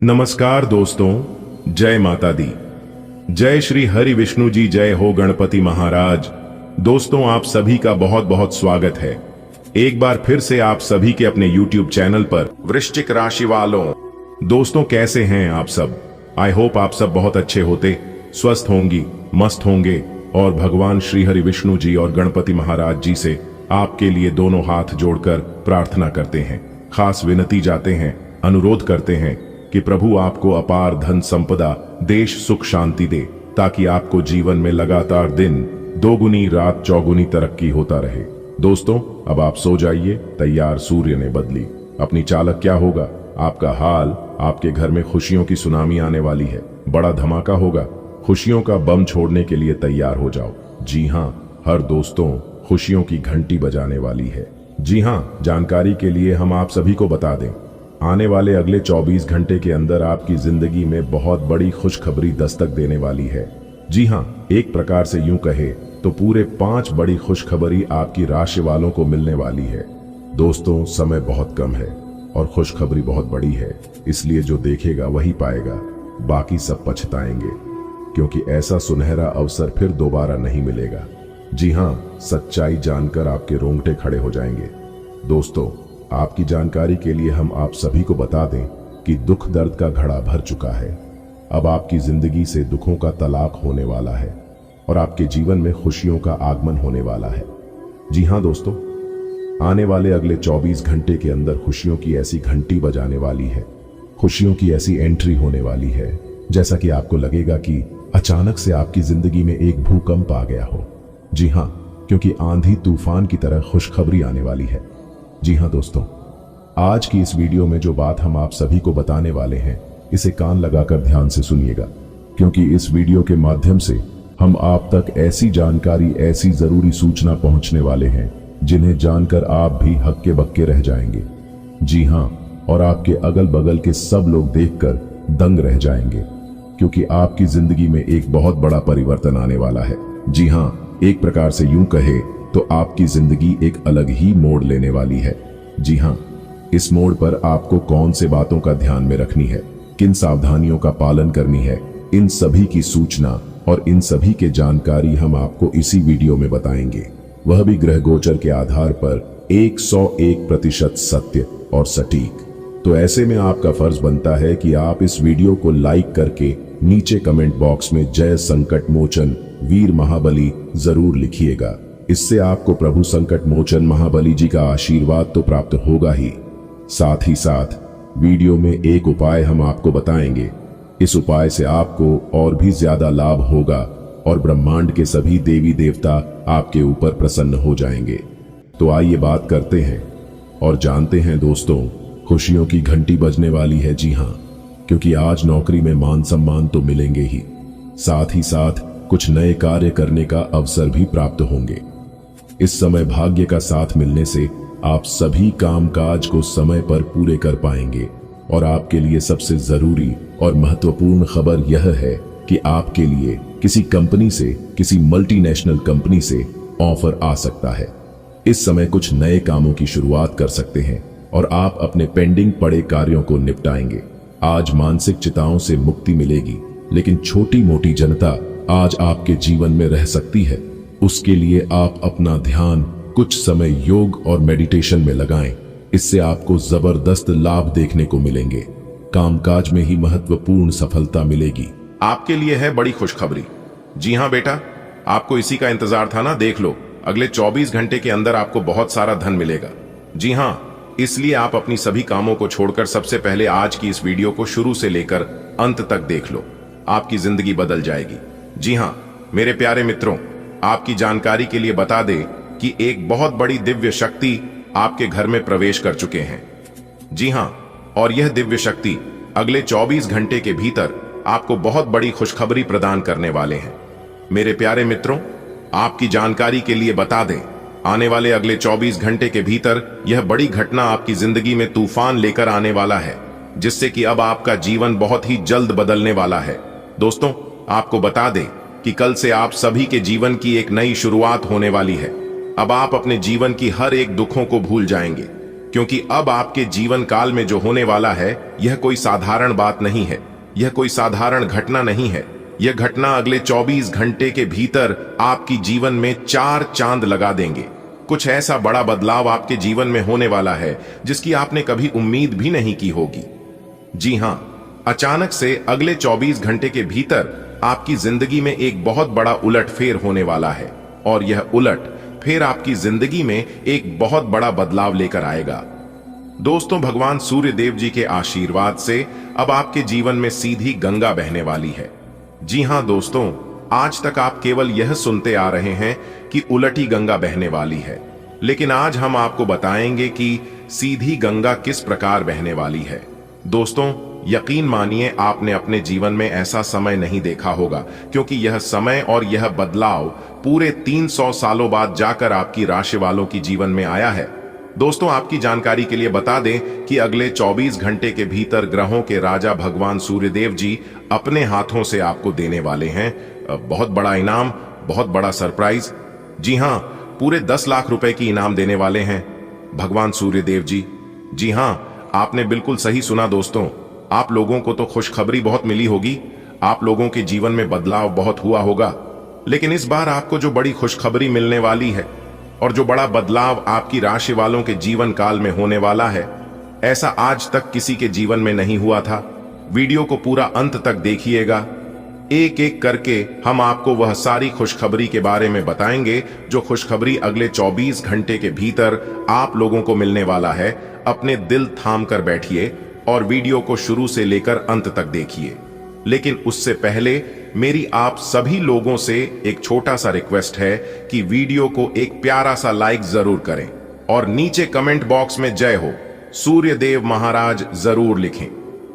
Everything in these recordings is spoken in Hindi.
नमस्कार दोस्तों, जय माता दी, जय श्री हरि विष्णु जी, जय हो गणपति महाराज। दोस्तों, आप सभी का बहुत बहुत स्वागत है एक बार फिर से आप सभी के अपने YouTube चैनल पर। वृश्चिक राशि वालों, दोस्तों कैसे हैं आप सब? आई होप आप सब बहुत अच्छे होते, स्वस्थ होंगी, मस्त होंगे और भगवान श्री हरि विष्णु जी और गणपति महाराज जी से आपके लिए दोनों हाथ जोड़कर प्रार्थना करते हैं, खास विनती जाते हैं, अनुरोध करते हैं कि प्रभु आपको अपार धन संपदा, देश सुख शांति दे, ताकि आपको जीवन में लगातार दिन दोगुनी रात चौगुनी तरक्की होता रहे। दोस्तों, अब आप सो जाइए, तैयार सूर्य ने बदली अपनी चालक। क्या होगा आपका हाल? आपके घर में खुशियों की सुनामी आने वाली है, बड़ा धमाका होगा। खुशियों का बम छोड़ने के लिए तैयार हो जाओ। जी हाँ, हर दोस्तों, खुशियों की घंटी बजाने वाली है। जी हाँ, जानकारी के लिए हम आप सभी को बता दें, आने वाले अगले 24 घंटे के अंदर आपकी जिंदगी में बहुत बड़ी खुशखबरी दस्तक देने वाली है। जी हाँ, एक प्रकार से यूं कहे तो पूरे 5 बड़ी खुशखबरी आपकी राशि वालों को मिलने वाली है। दोस्तों, समय बहुत कम है और खुशखबरी बहुत बड़ी है, इसलिए जो देखेगा वही पाएगा, बाकी सब पछताएंगे, क्योंकि ऐसा सुनहरा अवसर फिर दोबारा नहीं मिलेगा। जी हाँ, सच्चाई जानकर आपके रोंगटे खड़े हो जाएंगे। दोस्तों, आपकी जानकारी के लिए हम आप सभी को बता दें कि दुख दर्द का घड़ा भर चुका है। अब आपकी जिंदगी से दुखों का तलाक होने वाला है और आपके जीवन में खुशियों का आगमन होने वाला है। जी हाँ दोस्तों, आने वाले अगले 24 घंटे के अंदर खुशियों की ऐसी घंटी बजाने वाली है, खुशियों की ऐसी एंट्री होने वाली है, जैसा कि आपको लगेगा कि अचानक से आपकी जिंदगी में एक भूकंप आ गया हो। जी हाँ, क्योंकि आंधी तूफान की तरह खुशखबरी आने वाली है। जी हाँ दोस्तों, आज की इस वीडियो में जो बात हम आप सभी को बताने वाले हैं, इसे कान लगाकर ध्यान से सुनिएगा, क्योंकि इस वीडियो के माध्यम से हम आप तक ऐसी जानकारी, ऐसी जरूरी सूचना पहुंचने वाले हैं जिन्हें जानकर आप भी हक्के बक्के रह जाएंगे। जी हाँ, और आपके अगल बगल के सब लोग देखकर दंग रह जाएंगे, क्योंकि आपकी जिंदगी में एक बहुत बड़ा परिवर्तन आने वाला है। जी हाँ, एक प्रकार से यूं कहे तो आपकी जिंदगी एक अलग ही मोड़ लेने वाली है। जी हाँ, इस मोड़ पर आपको कौन से बातों का ध्यान में रखनी है, किन सावधानियों का पालन करनी है, इन सभी की सूचना और इन सभी के जानकारी हम आपको इसी वीडियो में बताएंगे, वह भी ग्रह गोचर के आधार पर 101% सत्य और सटीक। तो ऐसे में आपका फर्ज बनता है कि आप इस वीडियो को लाइक करके नीचे कमेंट बॉक्स में जय संकट मोचन वीर महाबली जरूर लिखिएगा। इससे आपको प्रभु संकट मोचन महाबली जी का आशीर्वाद तो प्राप्त होगा ही, साथ ही साथ वीडियो में एक उपाय हम आपको बताएंगे। इस उपाय से आपको और भी ज्यादा लाभ होगा और ब्रह्मांड के सभी देवी देवता आपके ऊपर प्रसन्न हो जाएंगे। तो आइए बात करते हैं और जानते हैं दोस्तों, खुशियों की घंटी बजने वाली है। जी हाँ, क्योंकि आज नौकरी में मान सम्मान तो मिलेंगे ही, साथ ही साथ कुछ नए कार्य करने का अवसर भी प्राप्त होंगे। इस समय भाग्य का साथ मिलने से आप सभी कामकाज को समय पर पूरे कर पाएंगे और आपके लिए सबसे जरूरी और महत्वपूर्ण खबर यह है कि आपके लिए किसी कंपनी से, किसी मल्टीनेशनल कंपनी से ऑफर आ सकता है। इस समय कुछ नए कामों की शुरुआत कर सकते हैं और आप अपने पेंडिंग पड़े कार्यों को निपटाएंगे। आज मानसिक चिंताओं से मुक्ति मिलेगी, लेकिन छोटी मोटी जनता आज आपके जीवन में रह सकती है। उसके लिए आप अपना ध्यान कुछ समय योग और मेडिटेशन में लगाएं। इससे आपको जबरदस्त लाभ देखने को मिलेंगे, कामकाज में ही महत्वपूर्ण सफलता मिलेगी। आपके लिए है बड़ी खुशखबरी। जी हाँ बेटा, आपको इसी का इंतजार था ना। देख लो, अगले 24 घंटे के अंदर आपको बहुत सारा धन मिलेगा। जी हाँ, इसलिए आप अपनी सभी कामों को छोड़कर सबसे पहले आज की इस वीडियो को शुरू से लेकर अंत तक देख लो, आपकी जिंदगी बदल जाएगी। जी हाँ मेरे प्यारे मित्रों, आपकी जानकारी के लिए बता दें कि एक बहुत बड़ी दिव्य शक्ति आपके घर में प्रवेश कर चुके हैं। जी हां, और यह दिव्य शक्ति अगले 24 घंटे के भीतर आपको बहुत बड़ी खुशखबरी प्रदान करने वाले हैं। मेरे प्यारे मित्रों, आपकी जानकारी के लिए बता दें, आने वाले अगले 24 घंटे के भीतर यह बड़ी घटना आपकी जिंदगी में तूफान लेकर आने वाला है, जिससे कि अब आपका जीवन बहुत ही जल्द बदलने वाला है। दोस्तों, आपको बता दें कि कल से आप सभी के जीवन की एक नई शुरुआत होने वाली है। अब आप अपने जीवन की हर एक दुखों को भूल जाएंगे, क्योंकि अब आपके जीवन काल में जो होने वाला है यह कोई साधारण बात नहीं है, यह कोई साधारण घटना नहीं है। यह घटना अगले 24 घंटे के भीतर आपकी जीवन में 4 चांद लगा देंगे। कुछ ऐसा बड़ा बदलाव आपके जीवन में होने वाला है जिसकी आपने कभी उम्मीद भी नहीं की होगी। जी हां, अचानक से अगले 24 घंटे के भीतर आपकी जिंदगी में एक बहुत बड़ा उलटफेर होने वाला है और यह उलट फिर आपकी जिंदगी में एक बहुत बड़ा बदलाव लेकर आएगा। दोस्तों, भगवान सूर्य देव जी के आशीर्वाद से अब आपके जीवन में सीधी गंगा बहने वाली है। जी हां दोस्तों, आज तक आप केवल यह सुनते आ रहे हैं कि उलटी गंगा बहने वाली है, लेकिन आज हम आपको बताएंगे कि सीधी गंगा किस प्रकार बहने वाली है। दोस्तों, यकीन मानिए आपने अपने जीवन में ऐसा समय नहीं देखा होगा, क्योंकि यह समय और यह बदलाव पूरे 300 सालों बाद जाकर आपकी राशि वालों की जीवन में आया है। दोस्तों, आपकी जानकारी के लिए बता दें कि अगले 24 घंटे के भीतर ग्रहों के राजा भगवान सूर्यदेव जी अपने हाथों से आपको देने वाले हैं बहुत बड़ा इनाम, बहुत बड़ा सरप्राइज। जी हां, पूरे 10 लाख रुपए की इनाम देने वाले हैं भगवान सूर्यदेव जी। जी हां, आपने बिल्कुल सही सुना दोस्तों। आप लोगों को तो खुशखबरी बहुत मिली होगी, आप लोगों के जीवन में बदलाव बहुत हुआ होगा, लेकिन इस बार आपको जो बड़ी खुशखबरी मिलने वाली है और जो बड़ा बदलाव आपकी राशि वालों के जीवन काल में होने वाला है, ऐसा आज तक किसी के जीवन में नहीं हुआ था। वीडियो को पूरा अंत तक देखिएगा। एक एक करके हम आपको वह सारी खुशखबरी के बारे में बताएंगे जो खुशखबरी अगले 24 घंटे के भीतर आप लोगों को मिलने वाला है। अपने दिल थाम कर बैठिए और वीडियो को शुरू से लेकर अंत तक देखिए। लेकिन उससे पहले मेरी आप सभी लोगों से एक छोटा सा रिक्वेस्ट है कि वीडियो को एक प्यारा सा लाइक जरूर करें और नीचे कमेंट बॉक्स में जय हो सूर्यदेव महाराज जरूर लिखें।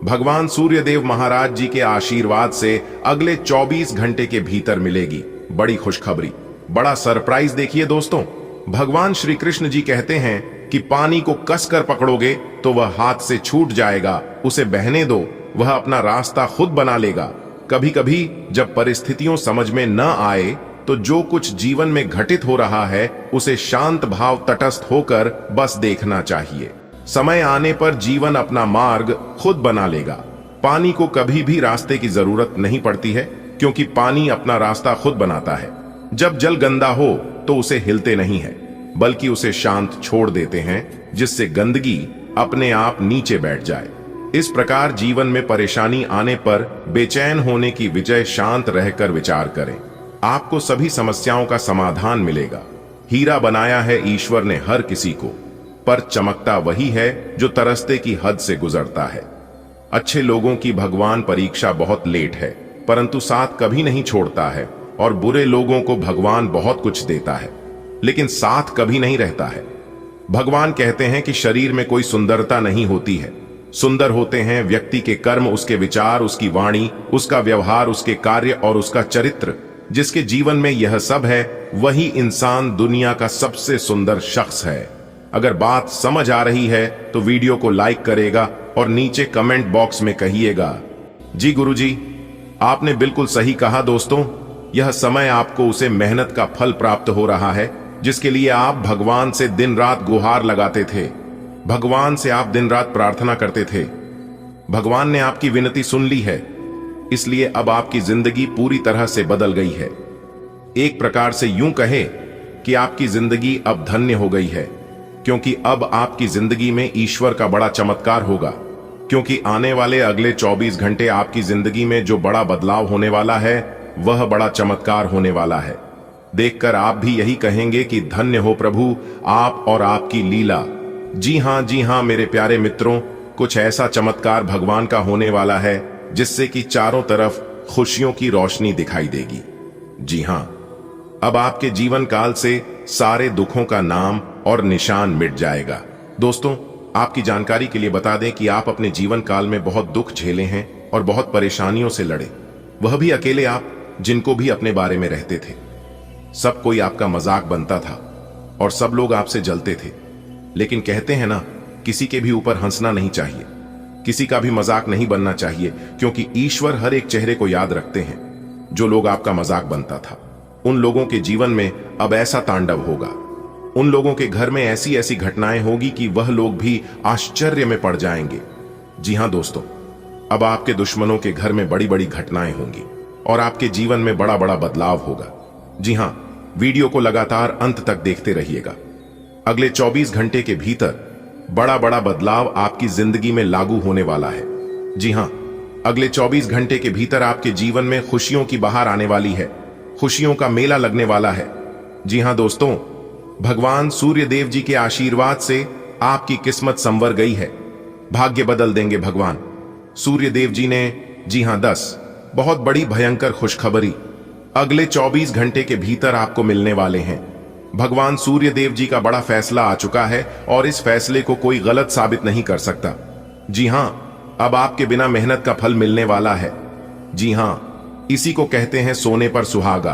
भगवान सूर्यदेव महाराज जी के आशीर्वाद से अगले 24 घंटे के भीतर मिलेगी बड़ी खुशखबरी, बड़ा सरप्राइज। देखिए दोस्तों, भगवान श्री कृष्ण जी कहते हैं कि पानी को कसकर पकड़ोगे तो वह हाथ से छूट जाएगा, उसे बहने दो, वह अपना रास्ता खुद बना लेगा। कभी कभी जब परिस्थितियों समझ में न आए तो जो कुछ जीवन में घटित हो रहा है उसे शांत भाव तटस्थ होकर बस देखना चाहिए। समय आने पर जीवन अपना मार्ग खुद बना लेगा। पानी को कभी भी रास्ते की जरूरत नहीं पड़ती है, क्योंकि पानी अपना रास्ता खुद बनाता है। जब जल गंदा हो तो उसे हिलते नहीं है, बल्कि उसे शांत छोड़ देते हैं, जिससे गंदगी अपने आप नीचे बैठ जाए। इस प्रकार जीवन में परेशानी आने पर बेचैन होने की विजय शांत रहकर विचार करें। आपको सभी समस्याओं का समाधान मिलेगा। हीरा बनाया है ईश्वर ने हर किसी को, पर चमकता वही है जो तरसते की हद से गुजरता है। अच्छे लोगों की भगवान परीक्षा बहुत लेट है, परंतु साथ कभी नहीं छोड़ता है, और बुरे लोगों को भगवान बहुत कुछ देता है, लेकिन साथ कभी नहीं रहता है। भगवान कहते हैं कि शरीर में कोई सुंदरता नहीं होती है, सुंदर होते हैं व्यक्ति के कर्म, उसके विचार, उसकी वाणी, उसका व्यवहार, उसके कार्य और उसका चरित्र। जिसके जीवन में यह सब है वही इंसान दुनिया का सबसे सुंदर शख्स है। अगर बात समझ आ रही है तो वीडियो को लाइक करेगा और नीचे कमेंट बॉक्स में कहिएगा जी गुरुजी, आपने बिल्कुल सही कहा। दोस्तों, यह समय आपको उसे मेहनत का फल प्राप्त हो रहा है जिसके लिए आप भगवान से दिन रात गुहार लगाते थे, भगवान से आप दिन रात प्रार्थना करते थे। भगवान ने आपकी विनती सुन ली है, इसलिए अब आपकी जिंदगी पूरी तरह से बदल गई है। एक प्रकार से यूं कहे कि आपकी जिंदगी अब धन्य हो गई है, क्योंकि अब आपकी जिंदगी में ईश्वर का बड़ा चमत्कार होगा। क्योंकि आने वाले अगले 24 घंटे आपकी जिंदगी में जो बड़ा बदलाव होने वाला है वह बड़ा चमत्कार होने वाला है। देखकर आप भी यही कहेंगे कि धन्य हो प्रभु आप और आपकी लीला। जी हां मेरे प्यारे मित्रों, कुछ ऐसा चमत्कार भगवान का होने वाला है जिससे कि चारों तरफ खुशियों की रोशनी दिखाई देगी। जी हां, अब आपके जीवन काल से सारे दुखों का नाम और निशान मिट जाएगा। दोस्तों, आपकी जानकारी के लिए बता दें कि आप अपने जीवन काल में बहुत दुख झेले हैं और बहुत परेशानियों से लड़े, वह भी अकेले आप, जिनको भी अपने बारे में रहते थे। सब कोई आपका मजाक बनता था और सब लोग आपसे जलते थे, लेकिन कहते हैं ना, किसी के भी ऊपर हंसना नहीं चाहिए, किसी का भी मजाक नहीं बनना चाहिए, क्योंकि ईश्वर हर एक चेहरे को याद रखते हैं। जो लोग आपका मजाक बनता था उन लोगों के जीवन में अब ऐसा तांडव होगा उन लोगों के घर में ऐसी ऐसी घटनाएं होगी कि वह लोग भी आश्चर्य में पड़ जाएंगे। जी हां दोस्तों, अब आपके दुश्मनों के घर में बड़ी बड़ी घटनाएं होंगी और आपके जीवन में बड़ा बड़ा बदलाव होगा। जी हां, वीडियो को लगातार अंत तक देखते रहिएगा। अगले 24 घंटे के भीतर बड़ा बड़ा बदलाव आपकी जिंदगी में लागू होने वाला है। जी हां, अगले 24 घंटे के भीतर आपके जीवन में खुशियों की बहार आने वाली है, खुशियों का मेला लगने वाला है। जी हां दोस्तों, भगवान सूर्य देव जी के आशीर्वाद से आपकी किस्मत संवर गई है। भाग्य बदल देंगे भगवान सूर्य देव जी ने। जी हां, 10 बहुत बड़ी भयंकर खुशखबरी अगले 24 घंटे के भीतर आपको मिलने वाले हैं। भगवान सूर्य देव जी का बड़ा फैसला आ चुका है और इस फैसले को कोई गलत साबित नहीं कर सकता। जी हां, अब आपके बिना मेहनत का फल मिलने वाला है। जी हां, इसी को कहते हैं सोने पर सुहागा।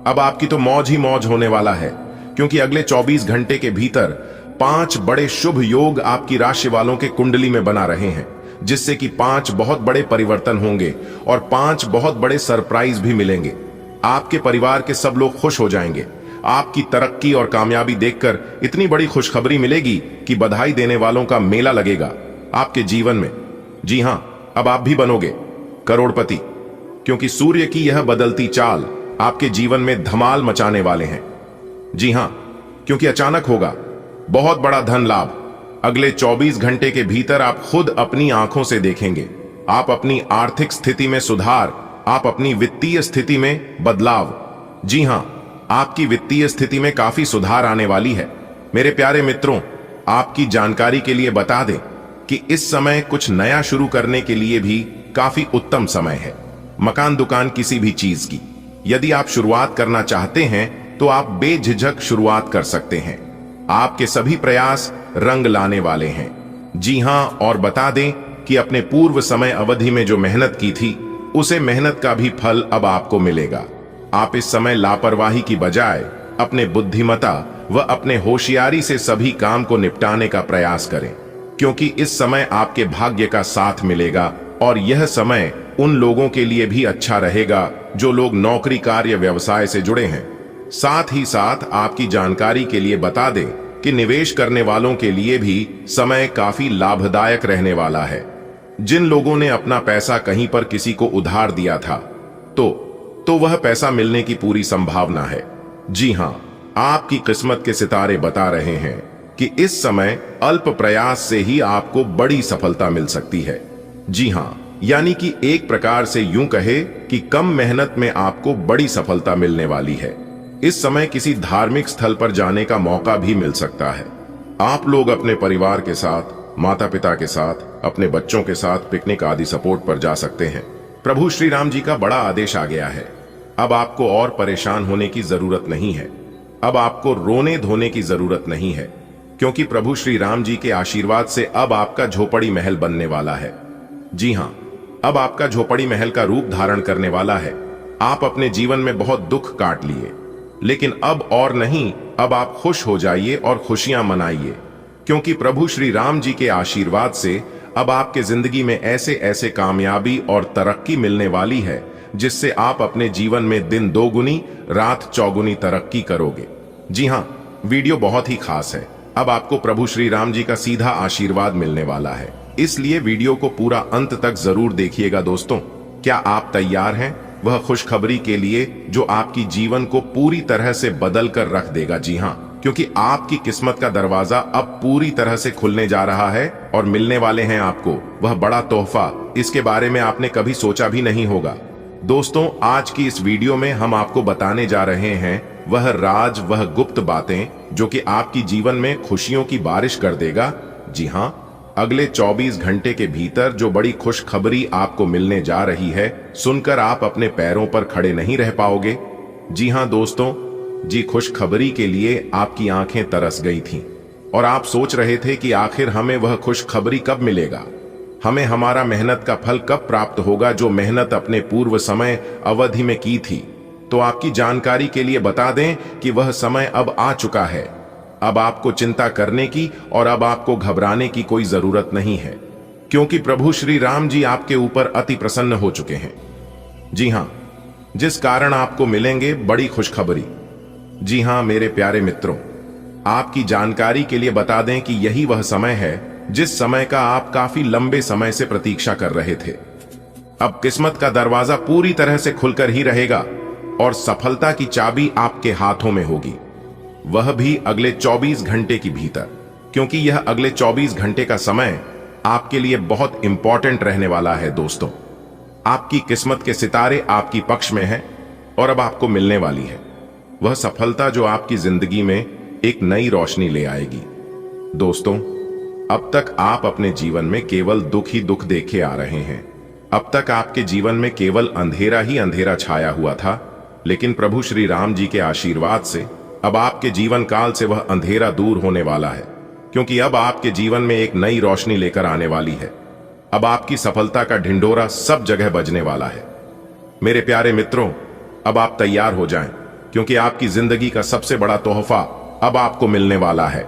अब आपकी तो मौज ही मौज होने वाला है, क्योंकि अगले 24 घंटे के भीतर 5 बड़े शुभ योग आपकी राशि वालों के कुंडली में बना रहे हैं, जिससे कि 5 बहुत बड़े परिवर्तन होंगे और 5 बहुत बड़े सरप्राइज भी मिलेंगे। आपके परिवार के सब लोग खुश हो जाएंगे। आपकी तरक्की और कामयाबी देखकर इतनी बड़ी खुशखबरी मिलेगी कि बधाई देने वालों का मेला लगेगा आपके जीवन में। जी हां, अब आप भी बनोगे करोड़पति, क्योंकि सूर्य की यह बदलती चाल आपके जीवन में धमाल मचाने वाले हैं। जी हां, क्योंकि अचानक होगा बहुत बड़ा धन लाभ। अगले 24 घंटे के भीतर आप खुद अपनी आंखों से देखेंगे। आप अपनी आर्थिक स्थिति में सुधार, आप अपनी वित्तीय स्थिति में बदलाव। जी हां, आपकी वित्तीय स्थिति में काफी सुधार आने वाली है। मेरे प्यारे मित्रों, आपकी जानकारी के लिए बता दें कि इस समय कुछ नया शुरू करने के लिए भी काफी उत्तम समय है। मकान, दुकान, किसी भी चीज की यदि आप शुरुआत करना चाहते हैं तो आप बेझिझक शुरुआत कर सकते हैं। आपके सभी प्रयास रंग लाने वाले हैं। जी हां, और बता दें कि अपने पूर्व समय अवधि में जो मेहनत की थी, उसे मेहनत का भी फल अब आपको मिलेगा। आप इस समय लापरवाही की बजाय अपने बुद्धिमता व अपने होशियारी से सभी काम को निपटाने का प्रयास करें, क्योंकि इस समय आपके भाग्य का साथ मिलेगा और यह समय उन लोगों के लिए भी अच्छा रहेगा जो लोग नौकरी, कार्य, व्यवसाय से जुड़े हैं। साथ ही साथ आपकी जानकारी के लिए बता दें कि निवेश करने वालों के लिए भी समय काफी लाभदायक रहने वाला है। जिन लोगों ने अपना पैसा कहीं पर किसी को उधार दिया था तो वह पैसा मिलने की पूरी संभावना है। जी हां, आपकी किस्मत के सितारे बता रहे हैं कि इस समय अल्प प्रयास से ही आपको बड़ी सफलता मिल सकती है। जी हां, यानी कि एक प्रकार से यूं कहे कि कम मेहनत में आपको बड़ी सफलता मिलने वाली है। इस समय किसी धार्मिक स्थल पर जाने का मौका भी मिल सकता है। आप लोग अपने परिवार के साथ, माता पिता के साथ, अपने बच्चों के साथ पिकनिक आदि सपोर्ट पर जा सकते हैं। प्रभु श्री राम जी का बड़ा आदेश आ गया है। अब आपको और परेशान होने की जरूरत नहीं है। अब आपको रोने धोने की जरूरत नहीं है, क्योंकि प्रभु श्री राम जी के आशीर्वाद से अब आपका झोपड़ी महल बनने वाला है। जी हां, अब आपका झोपड़ी महल का रूप धारण करने वाला है। आप अपने जीवन में बहुत दुख काट लिए, लेकिन अब और नहीं, अब आप खुश हो जाइए और खुशियां मनाइए, क्योंकि प्रभु श्री राम जी के आशीर्वाद से अब आपके जिंदगी में ऐसे ऐसे कामयाबी और तरक्की मिलने वाली है, जिससे आप अपने जीवन में दिन 2 गुनी, रात 4 गुनी तरक्की करोगे। जी हां, वीडियो बहुत ही खास है। अब आपको प्रभु श्री राम जी का सीधा आशीर्वाद मिलने वाला है, इसलिए वीडियो को पूरा अंत तक जरूर देखिएगा दोस्तों। क्या आप तैयार हैं वह खुशखबरी के लिए जो आपकी जीवन को पूरी तरह से बदल कर रख देगा? जी हां, क्योंकि आपकी किस्मत का दरवाजा अब पूरी तरह से खुलने जा रहा है और मिलने वाले हैं आपको वह बड़ा तोहफा। इसके बारे में आपने कभी सोचा भी नहीं होगा। दोस्तों, आज की इस वीडियो में हम आपको बताने जा रहे हैं वह राज, वह गुप्त बातें जो कि आपकी जीवन में खुशियों की बारिश कर देगा। जी हां, अगले 24 घंटे के भीतर जो बड़ी खुशखबरी आपको मिलने जा रही है, सुनकर आप अपने पैरों पर खड़े नहीं रह पाओगे। जी हां दोस्तों, जी खुशखबरी के लिए आपकी आंखें तरस गई थीं और आप सोच रहे थे कि आखिर हमें वह खुशखबरी कब मिलेगा, हमें हमारा मेहनत का फल कब प्राप्त होगा जो मेहनत अपने पूर्व समय अवधि में की थी। तो आपकी जानकारी के लिए बता दें कि वह समय अब आ चुका है। अब आपको चिंता करने की और अब आपको घबराने की कोई जरूरत नहीं है, क्योंकि प्रभु श्री राम जी आपके ऊपर अति प्रसन्न हो चुके हैं। जी हां, जिस कारण आपको मिलेंगे बड़ी खुशखबरी। जी हां मेरे प्यारे मित्रों, आपकी जानकारी के लिए बता दें कि यही वह समय है जिस समय का आप काफी लंबे समय से प्रतीक्षा कर रहे थे। अब किस्मत का दरवाजा पूरी तरह से खुलकर ही रहेगा और सफलता की चाबी आपके हाथों में होगी, वह भी अगले 24 घंटे के भीतर, क्योंकि यह अगले 24 घंटे का समय आपके लिए बहुत इंपॉर्टेंट रहने वाला है। दोस्तों, आपकी किस्मत के सितारे आपकी पक्ष में हैं और अब आपको मिलने वाली है वह सफलता जो आपकी जिंदगी में एक नई रोशनी ले आएगी। दोस्तों, अब तक आप अपने जीवन में केवल दुख ही दुख देखे आ रहे हैं। अब तक आपके जीवन में केवल अंधेरा ही अंधेरा छाया हुआ था, लेकिन प्रभु श्री राम जी के आशीर्वाद से अब आपके जीवन काल से वह अंधेरा दूर होने वाला है, क्योंकि अब आपके जीवन में एक नई रोशनी लेकर आने वाली है। अब आपकी सफलता का ढिंढोरा सब जगह बजने वाला है। मेरे प्यारे मित्रों, अब आप तैयार हो जाएं, क्योंकि आपकी जिंदगी का सबसे बड़ा तोहफा अब आपको मिलने वाला है।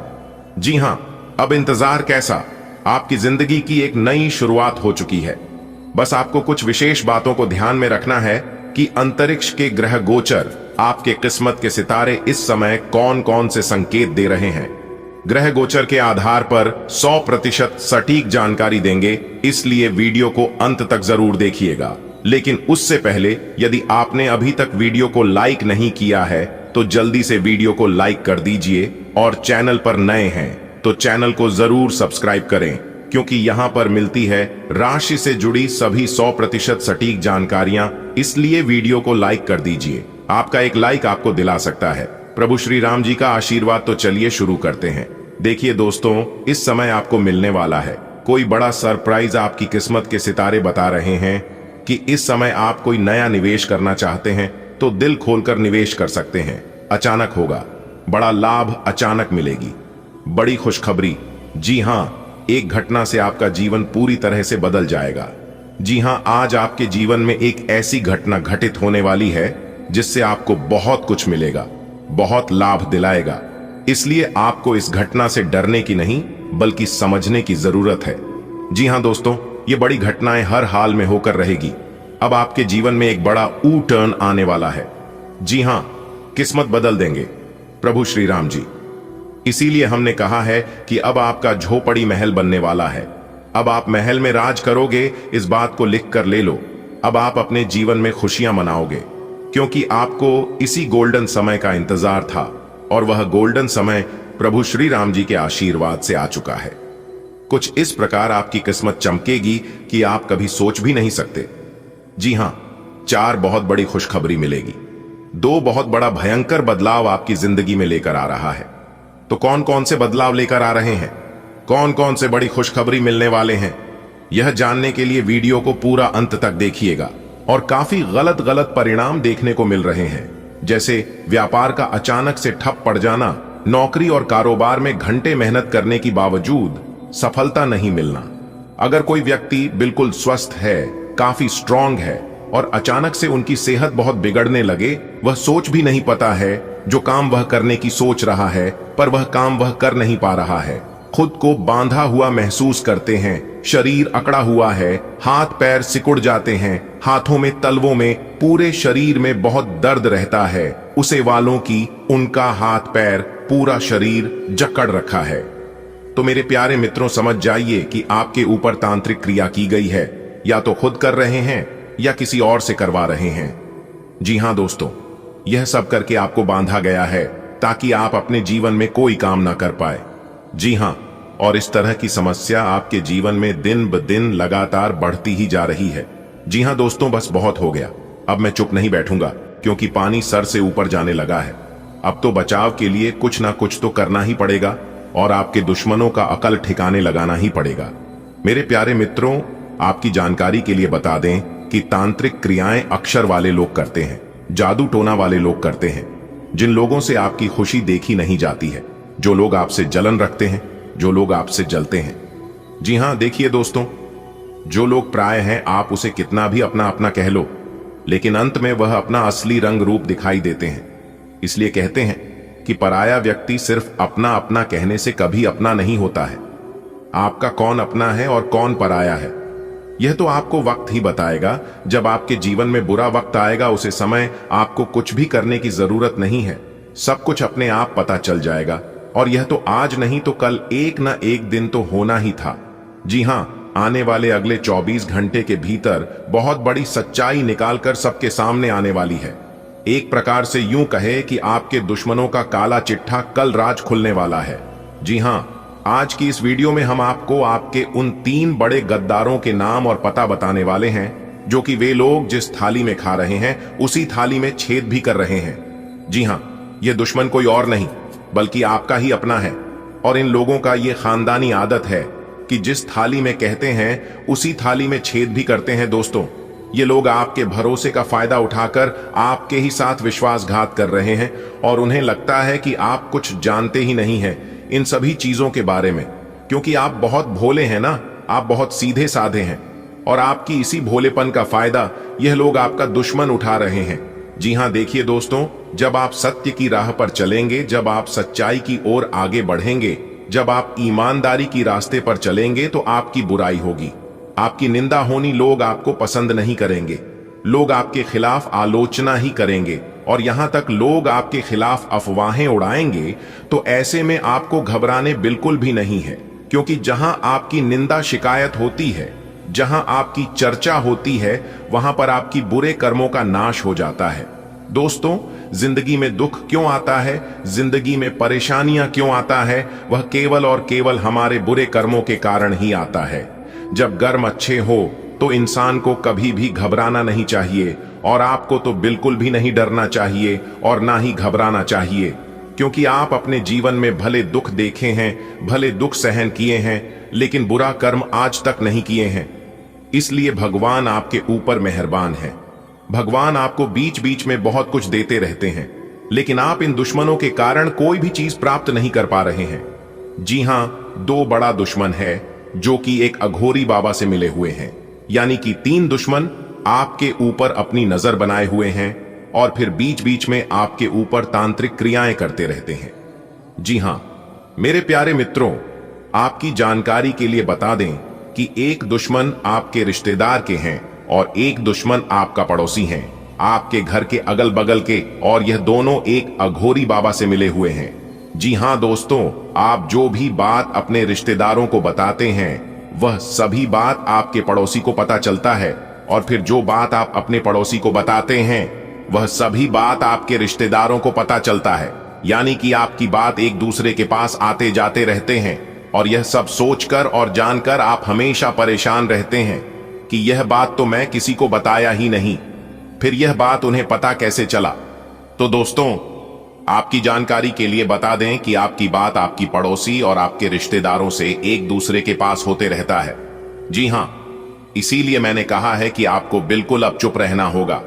जी हां, अब इंतजार कैसा, आपकी जिंदगी की एक नई शुरुआत हो चुकी है। बस आपको कुछ विशेष बातों को ध्यान में रखना है कि अंतरिक्ष के ग्रह गोचर आपके किस्मत के सितारे इस समय कौन कौन से संकेत दे रहे हैं। ग्रह गोचर के आधार पर 100% सटीक जानकारी देंगे, इसलिए वीडियो को अंत तक जरूर देखिएगा। लेकिन उससे पहले यदि आपने अभी तक वीडियो को लाइक नहीं किया है तो जल्दी से वीडियो को लाइक कर दीजिए, और चैनल पर नए हैं तो चैनल को जरूर सब्सक्राइब करें, क्योंकि यहां पर मिलती है राशि से जुड़ी सभी 100% सटीक जानकारियां। इसलिए वीडियो को लाइक कर दीजिए, आपका एक लाइक आपको दिला सकता है प्रभु श्री राम जी का आशीर्वाद। तो चलिए शुरू करते हैं। देखिए दोस्तों, इस समय आपको मिलने वाला है कोई बड़ा सरप्राइज। आपकी किस्मत के सितारे बता रहे हैं कि इस समय आप कोई नया निवेश करना चाहते हैं तो दिल खोलकर निवेश कर सकते हैं। अचानक होगा, बड़ा लाभ अचानक मिलेगी, बड़ी खुशखबरी। जी हां, एक घटना से आपका जीवन पूरी तरह से बदल जाएगा। जी हां, आज आपके जीवन में एक ऐसी घटना घटित होने वाली है जिससे आपको बहुत कुछ मिलेगा, बहुत लाभ दिलाएगा। इसलिए आपको इस घटना से डरने की नहीं बल्कि समझने की जरूरत है। जी हां दोस्तों, ये बड़ी घटनाएं हर हाल में होकर रहेगी। अब आपके जीवन में एक बड़ा U टर्न आने वाला है। जी हां, किस्मत बदल देंगे प्रभु श्री राम जी। इसीलिए हमने कहा है कि अब आपका झोपड़ी महल बनने वाला है। अब आप महल में राज करोगे, इस बात को लिख कर ले लो। अब आप अपने जीवन में खुशियां मनाओगे, क्योंकि आपको इसी गोल्डन समय का इंतजार था, और वह गोल्डन समय प्रभु श्री राम जी के आशीर्वाद से आ चुका है। कुछ इस प्रकार आपकी किस्मत चमकेगी कि आप कभी सोच भी नहीं सकते। जी हां, 4 बहुत बड़ी खुशखबरी मिलेगी। 2 बहुत बड़ा भयंकर बदलाव आपकी जिंदगी में लेकर आ रहा है। तो कौन कौन से बदलाव लेकर आ रहे हैं, कौन कौन से बड़ी खुशखबरी मिलने वाले हैं, यह जानने के लिए वीडियो को पूरा अंत तक देखिएगा। और काफी गलत गलत परिणाम देखने को मिल रहे हैं, जैसे व्यापार का अचानक से ठप पड़ जाना, नौकरी और कारोबार में घंटे मेहनत करने की बावजूद सफलता नहीं मिलना। अगर कोई व्यक्ति बिल्कुल स्वस्थ है, काफी स्ट्रांग है, और अचानक से उनकी सेहत बहुत बिगड़ने लगे, वह सोच भी नहीं पता है जो काम वह करने की सोच रहा है, पर वह काम वह कर नहीं पा रहा है। खुद को बांधा हुआ महसूस करते हैं, शरीर अकड़ा हुआ है, हाथ पैर सिकुड़ जाते हैं, हाथों में तलवों में पूरे शरीर में बहुत दर्द रहता है। उसे वालों की उनका हाथ पैर पूरा शरीर जकड़ रखा है। तो मेरे प्यारे मित्रों, समझ जाइए कि आपके ऊपर तांत्रिक क्रिया की गई है। या तो खुद कर रहे हैं या किसी और से करवा रहे हैं। जी हां दोस्तों, यह सब करके आपको बांधा गया है ताकि आप अपने जीवन में कोई काम ना कर पाए। जी हां, और इस तरह की समस्या आपके जीवन में दिन ब दिन लगातार बढ़ती ही जा रही है। जी हां दोस्तों, बस बहुत हो गया। अब मैं चुप नहीं बैठूंगा, क्योंकि पानी सर से ऊपर जाने लगा है। अब तो बचाव के लिए कुछ ना कुछ तो करना ही पड़ेगा, और आपके दुश्मनों का अकल ठिकाने लगाना ही पड़ेगा। मेरे प्यारे मित्रों, आपकी जानकारी के लिए बता दें कि तांत्रिक क्रियाएं अक्षर वाले लोग करते हैं, जादू टोना वाले लोग करते हैं, जिन लोगों से आपकी खुशी देखी नहीं जाती है, जो लोग आपसे जलन रखते हैं, जो लोग आपसे जलते हैं। जी हां, देखिए दोस्तों, जो लोग प्राय हैं, आप उसे कितना भी अपना अपना कह लो, लेकिन अंत में वह अपना असली रंग रूप दिखाई देते हैं। इसलिए कहते हैं कि पराया व्यक्ति सिर्फ अपना अपना कहने से कभी अपना नहीं होता है। आपका कौन अपना है और कौन पराया है, यह तो आपको वक्त ही बताएगा। जब आपके जीवन में बुरा वक्त आएगा, उसे समय आपको कुछ भी करने की जरूरत नहीं है, सब कुछ अपने आप पता चल जाएगा। और यह तो आज नहीं तो कल एक न एक दिन तो होना ही था। जी हां, आने वाले अगले 24 घंटे के भीतर बहुत बड़ी सच्चाई निकालकर सबके सामने आने वाली है। एक प्रकार से यूं कहे कि आपके दुश्मनों का काला चिट्ठा कल राज खुलने वाला है। जी हां, आज की इस वीडियो में हम आपको आपके उन 3 बड़े गद्दारों के नाम और पता बताने वाले हैं, जो कि वे लोग जिस थाली में खा रहे हैं उसी थाली में छेद भी कर रहे हैं। जी हां, यह दुश्मन कोई और नहीं बल्कि आपका ही अपना है। और इन लोगों का यह खानदानी आदत है कि जिस थाली में कहते हैं उसी थाली में छेद भी करते हैं। दोस्तों, ये लोग आपके भरोसे का फायदा उठाकर आपके ही साथ विश्वासघात कर रहे हैं और उन्हें लगता है कि आप कुछ जानते ही नहीं हैं इन सभी चीजों के बारे में, क्योंकि आप बहुत भोले हैं ना, आप बहुत सीधे साधे हैं और आपकी इसी भोलेपन का फायदा यह लोग आपका दुश्मन उठा रहे हैं। जी हां, देखिए दोस्तों, जब आप सत्य की राह पर चलेंगे, जब आप सच्चाई की ओर आगे बढ़ेंगे, जब आप ईमानदारी की रास्ते पर चलेंगे तो आपकी बुराई होगी, आपकी निंदा होनी, लोग आपको पसंद नहीं करेंगे, लोग आपके खिलाफ आलोचना ही करेंगे और यहां तक लोग आपके खिलाफ अफवाहें उड़ाएंगे। तो ऐसे में आपको घबराने बिल्कुल भी नहीं है, क्योंकि जहां आपकी निंदा शिकायत होती है, जहां आपकी चर्चा होती है, वहां पर आपकी बुरे कर्मों का नाश हो जाता है। दोस्तों, जिंदगी में दुख क्यों आता है, जिंदगी में परेशानियां क्यों आता है, वह केवल और केवल हमारे बुरे कर्मों के कारण ही आता है। जब कर्म अच्छे हो तो इंसान को कभी भी घबराना नहीं चाहिए और आपको तो बिल्कुल भी नहीं डरना चाहिए और ना ही घबराना चाहिए, क्योंकि आप अपने जीवन में भले दुख देखे हैं, भले दुख सहन किए हैं, लेकिन बुरा कर्म आज तक नहीं किए हैं। इसलिए भगवान आपके ऊपर मेहरबान है। भगवान आपको बीच बीच में बहुत कुछ देते रहते हैं, लेकिन आप इन दुश्मनों के कारण कोई भी चीज प्राप्त नहीं कर पा रहे हैं। जी हां, 2 बड़ा दुश्मन है जो कि एक अघोरी बाबा से मिले हुए हैं, यानी कि 3 दुश्मन आपके ऊपर अपनी नजर बनाए हुए हैं और फिर बीच बीच में आपके ऊपर तांत्रिक क्रियाएं करते रहते हैं। जी हां मेरे प्यारे मित्रों, आपकी जानकारी के लिए बता दें कि एक दुश्मन आपके रिश्तेदार के हैं और एक दुश्मन आपका पड़ोसी हैं, आपके घर के अगल बगल के, और यह दोनों एक अघोरी बाबा से मिले हुए हैं। जी हां दोस्तों, आप जो भी बात अपने रिश्तेदारों को बताते हैं वह सभी बात आपके पड़ोसी को पता चलता है, और फिर जो बात आप अपने पड़ोसी को बताते हैं वह सभी बात आपके रिश्तेदारों को पता चलता है। यानी कि आपकी बात एक दूसरे के पास आते जाते रहते हैं और यह सब सोचकर और जानकर आप हमेशा परेशान रहते हैं कि यह बात तो मैं किसी को बताया ही नहीं, फिर यह बात उन्हें पता कैसे चला। तो दोस्तों, आपकी जानकारी के लिए बता दें कि आपकी बात आपकी पड़ोसी और आपके रिश्तेदारों से एक दूसरे के पास होते रहता है। जी हां, इसीलिए मैंने कहा है कि आपको बिल्कुल अब चुप रहना होगा,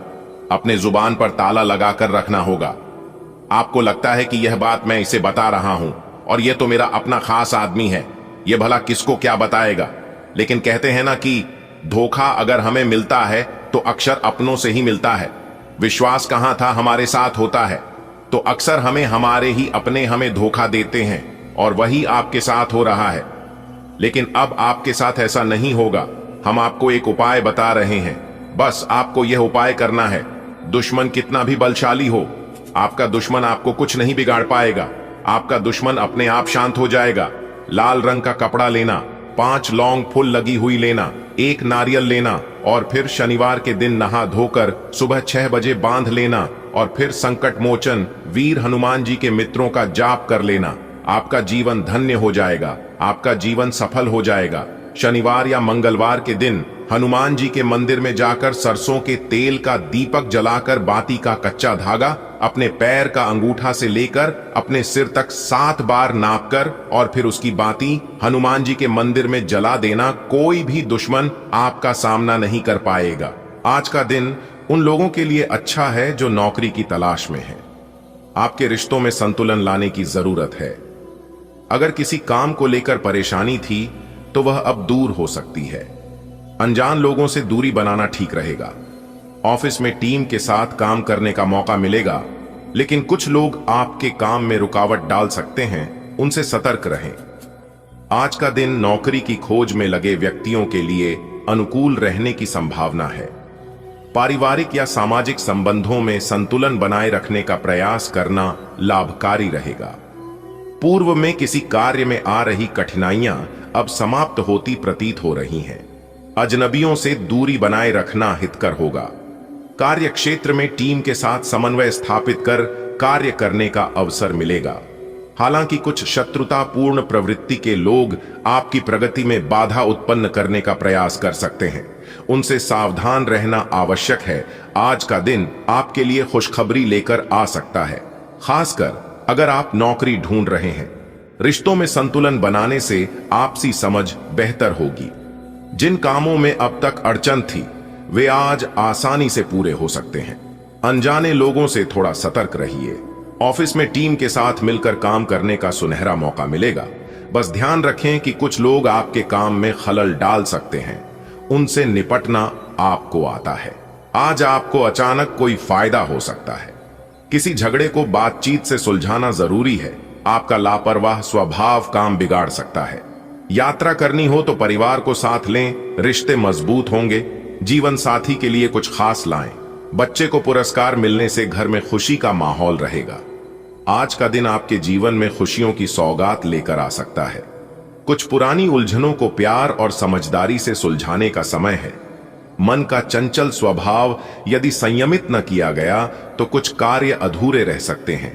अपने जुबान पर ताला लगाकर रखना होगा। आपको लगता है कि यह बात मैं इसे बता रहा हूं और यह तो मेरा अपना खास आदमी है, यह भला किसको क्या बताएगा। लेकिन कहते हैं ना कि धोखा अगर हमें मिलता है तो अक्सर अपनों से ही मिलता है। विश्वास कहां था हमारे साथ होता है, तो अक्सर हमें हमारे ही अपने हमें धोखा देते हैं और वही आपके साथ हो रहा है। लेकिन अब आपके साथ ऐसा नहीं होगा। हम आपको एक उपाय बता रहे हैं, बस आपको यह उपाय करना है। दुश्मन कितना भी बलशाली हो, आपका दुश्मन आपको कुछ नहीं बिगाड़ पाएगा। आपका दुश्मन अपने आप शांत हो जाएगा। लाल रंग का कपड़ा लेना, 5 लौंग फुल लगी हुई लेना, 1 नारियल लेना और फिर शनिवार के दिन नहा धोकर सुबह 6 बजे बांध लेना और फिर संकट मोचन वीर हनुमान जी के मित्रों का जाप कर लेना। आपका जीवन धन्य हो जाएगा, आपका जीवन सफल हो जाएगा। शनिवार या मंगलवार के दिन हनुमान जी के मंदिर में जाकर सरसों के तेल का दीपक जलाकर बाती का कच्चा धागा अपने पैर का अंगूठा से लेकर अपने सिर तक 7 बार नापकर और फिर उसकी बाती हनुमान जी के मंदिर में जला देना। कोई भी दुश्मन आपका सामना नहीं कर पाएगा। आज का दिन उन लोगों के लिए अच्छा है जो नौकरी की तलाश में है। आपके रिश्तों में संतुलन लाने की जरूरत है। अगर किसी काम को लेकर परेशानी थी तो वह अब दूर हो सकती है। अनजान लोगों से दूरी बनाना ठीक रहेगा। ऑफिस में टीम के साथ काम करने का मौका मिलेगा, लेकिन कुछ लोग आपके काम में रुकावट डाल सकते हैं, उनसे सतर्क रहें। आज का दिन नौकरी की खोज में लगे व्यक्तियों के लिए अनुकूल रहने की संभावना है। पारिवारिक या सामाजिक संबंधों में संतुलन बनाए रखने का प्रयास करना लाभकारी रहेगा। पूर्व में किसी कार्य में आ रही कठिनाइयां अब समाप्त होती प्रतीत हो रही हैं। अजनबियों से दूरी बनाए रखना हितकर होगा। कार्य क्षेत्र में टीम के साथ समन्वय स्थापित कर कार्य करने का अवसर मिलेगा। हालांकि कुछ शत्रुतापूर्ण प्रवृत्ति के लोग आपकी प्रगति में बाधा उत्पन्न करने का प्रयास कर सकते हैं, उनसे सावधान रहना आवश्यक है। आज का दिन आपके लिए खुशखबरी लेकर आ सकता है, खासकर अगर आप नौकरी ढूंढ रहे हैं। रिश्तों में संतुलन बनाने से आपसी समझ बेहतर होगी। जिन कामों में अब तक अड़चन थी वे आज आसानी से पूरे हो सकते हैं। अनजाने लोगों से थोड़ा सतर्क रहिए। ऑफिस में टीम के साथ मिलकर काम करने का सुनहरा मौका मिलेगा। बस ध्यान रखें कि कुछ लोग आपके काम में खलल डाल सकते हैं, उनसे निपटना आपको आता है। आज आपको अचानक कोई फायदा हो सकता है। किसी झगड़े को बातचीत से सुलझाना जरूरी है। आपका लापरवाह स्वभाव काम बिगाड़ सकता है। यात्रा करनी हो तो परिवार को साथ लें, रिश्ते मजबूत होंगे। जीवन साथी के लिए कुछ खास लाएं। बच्चे को पुरस्कार मिलने से घर में खुशी का माहौल रहेगा। आज का दिन आपके जीवन में खुशियों की सौगात लेकर आ सकता है। कुछ पुरानी उलझनों को प्यार और समझदारी से सुलझाने का समय है। मन का चंचल स्वभाव यदि संयमित न किया गया तो कुछ कार्य अधूरे रह सकते हैं।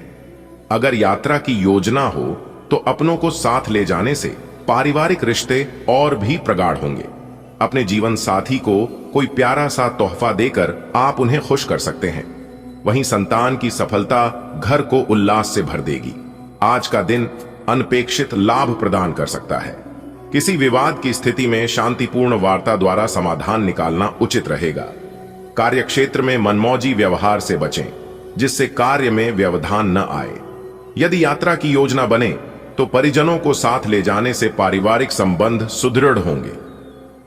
अगर यात्रा की योजना हो तो अपनों को साथ ले जाने से पारिवारिक रिश्ते और भी प्रगाढ़ होंगे। अपने जीवन साथी को कोई प्यारा सा तोहफा देकर आप उन्हें खुश कर सकते हैं। वहीं संतान की सफलता घर को उल्लास से भर देगी। आज का दिन अनपेक्षित लाभ प्रदान कर सकता है। किसी विवाद की स्थिति में शांतिपूर्ण वार्ता द्वारा समाधान निकालना उचित रहेगा। कार्यक्षेत्र में मनमौजी व्यवहार से बचें, जिससे कार्य में व्यवधान न आए। यदि यात्रा की योजना बने तो परिजनों को साथ ले जाने से पारिवारिक संबंध सुदृढ़ होंगे।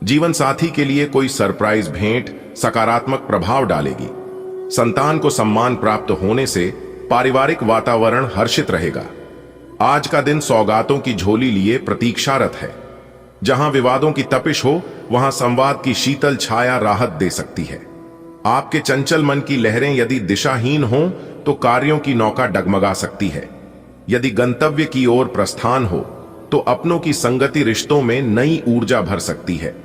जीवन साथी के लिए कोई सरप्राइज भेंट सकारात्मक प्रभाव डालेगी। संतान को सम्मान प्राप्त होने से पारिवारिक वातावरण हर्षित रहेगा। आज का दिन सौगातों की झोली लिए प्रतीक्षारत है। जहां विवादों की तपिश हो वहां संवाद की शीतल छाया राहत दे सकती है। आपके चंचल मन की लहरें यदि दिशाहीन हों तो कार्यों की नौका डगमगा सकती है। यदि गंतव्य की ओर प्रस्थान हो तो अपनों की संगति रिश्तों में नई ऊर्जा भर सकती है।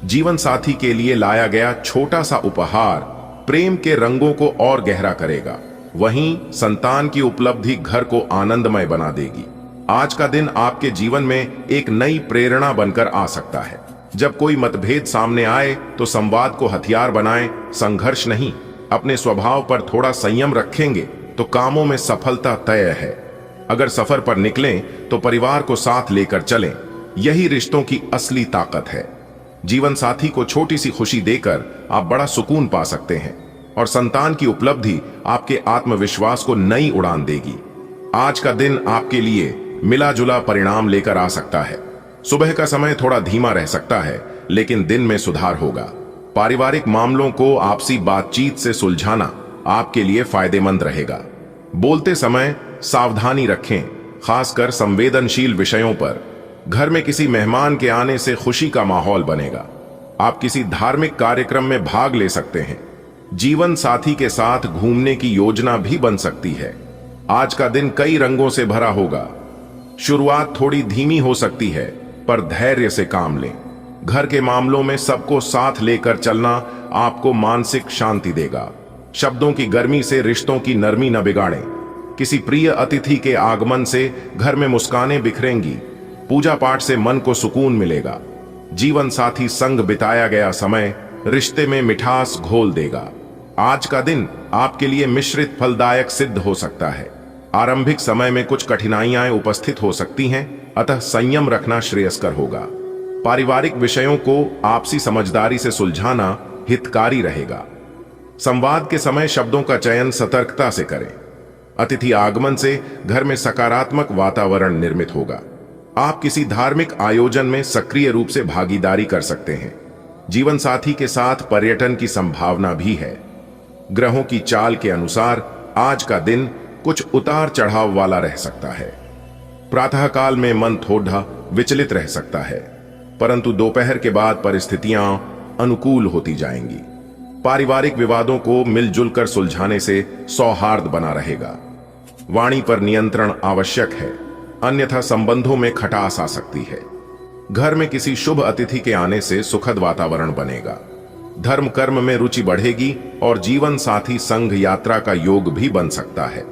जीवन साथी के लिए लाया गया छोटा सा उपहार प्रेम के रंगों को और गहरा करेगा। वहीं संतान की उपलब्धि घर को आनंदमय बना देगी। आज का दिन आपके जीवन में एक नई प्रेरणा बनकर आ सकता है। जब कोई मतभेद सामने आए तो संवाद को हथियार बनाएं, संघर्ष नहीं। अपने स्वभाव पर थोड़ा संयम रखेंगे तो कामों में सफलता तय है। अगर सफर पर निकलें तो परिवार को साथ लेकर चलें। यही रिश्तों की असली ताकत है। जीवन साथी को छोटी सी खुशी देकर आप बड़ा सुकून पा सकते हैं और संतान की उपलब्धि आपके आत्मविश्वास को नई उड़ान देगी। आज का दिन आपके लिए मिला जुला परिणाम लेकर आ सकता है। सुबह का समय थोड़ा धीमा रह सकता है, लेकिन दिन में सुधार होगा। पारिवारिक मामलों को आपसी बातचीत से सुलझाना आपके लिए फायदेमंद रहेगा। बोलते समय सावधानी रखें, खासकर संवेदनशील विषयों पर। घर में किसी मेहमान के आने से खुशी का माहौल बनेगा। आप किसी धार्मिक कार्यक्रम में भाग ले सकते हैं। जीवन साथी के साथ घूमने की योजना भी बन सकती है। आज का दिन कई रंगों से भरा होगा। शुरुआत थोड़ी धीमी हो सकती है, पर धैर्य से काम लें। घर के मामलों में सबको साथ लेकर चलना आपको मानसिक शांति देगा। शब्दों की गर्मी से रिश्तों की नरमी न बिगाड़ें। किसी प्रिय अतिथि के आगमन से घर में मुस्कानें बिखरेंगी। पूजा पाठ से मन को सुकून मिलेगा। जीवन साथी संग बिताया गया समय रिश्ते में मिठास घोल देगा। आज का दिन आपके लिए मिश्रित फलदायक सिद्ध हो सकता है। आरंभिक समय में कुछ कठिनाइयां उपस्थित हो सकती हैं, अतः संयम रखना श्रेयस्कर होगा। पारिवारिक विषयों को आपसी समझदारी से सुलझाना हितकारी रहेगा। संवाद के समय शब्दों का चयन सतर्कता से करें। अतिथि आगमन से घर में सकारात्मक वातावरण निर्मित होगा। आप किसी धार्मिक आयोजन में सक्रिय रूप से भागीदारी कर सकते हैं। जीवन साथी के साथ पर्यटन की संभावना भी है। ग्रहों की चाल के अनुसार आज का दिन कुछ उतार चढ़ाव वाला रह सकता है। प्रातःकाल में मन थोड़ा विचलित रह सकता है, परंतु दोपहर के बाद परिस्थितियां अनुकूल होती जाएंगी। पारिवारिक विवादों को मिलजुल कर सुलझाने से सौहार्द बना रहेगा। वाणी पर नियंत्रण आवश्यक है। अन्यथा संबंधों में खटास आ सकती है। घर में किसी शुभ अतिथि के आने से सुखद वातावरण बनेगा। धर्म कर्म में रुचि बढ़ेगी और जीवन साथी संग यात्रा का योग भी बन सकता है।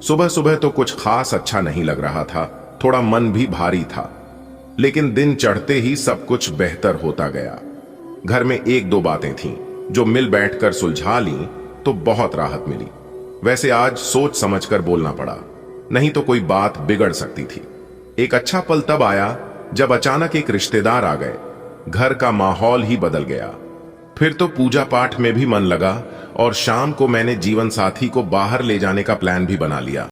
सुबह सुबह तो कुछ खास अच्छा नहीं लग रहा था, थोड़ा मन भी भारी था, लेकिन दिन चढ़ते ही सब कुछ बेहतर होता गया। घर में एक दो बातें थीं जो मिल बैठकर सुलझा ली तो बहुत राहत मिली। वैसे आज सोच समझकर बोलना पड़ा, नहीं तो कोई बात बिगड़ सकती थी। एक अच्छा पल तब आया जब अचानक एक रिश्तेदार आ गए। घर का माहौल ही बदल गया। फिर तो पूजा पाठ में भी मन लगा और शाम को मैंने जीवन साथी को बाहर ले जाने का प्लान भी बना लिया।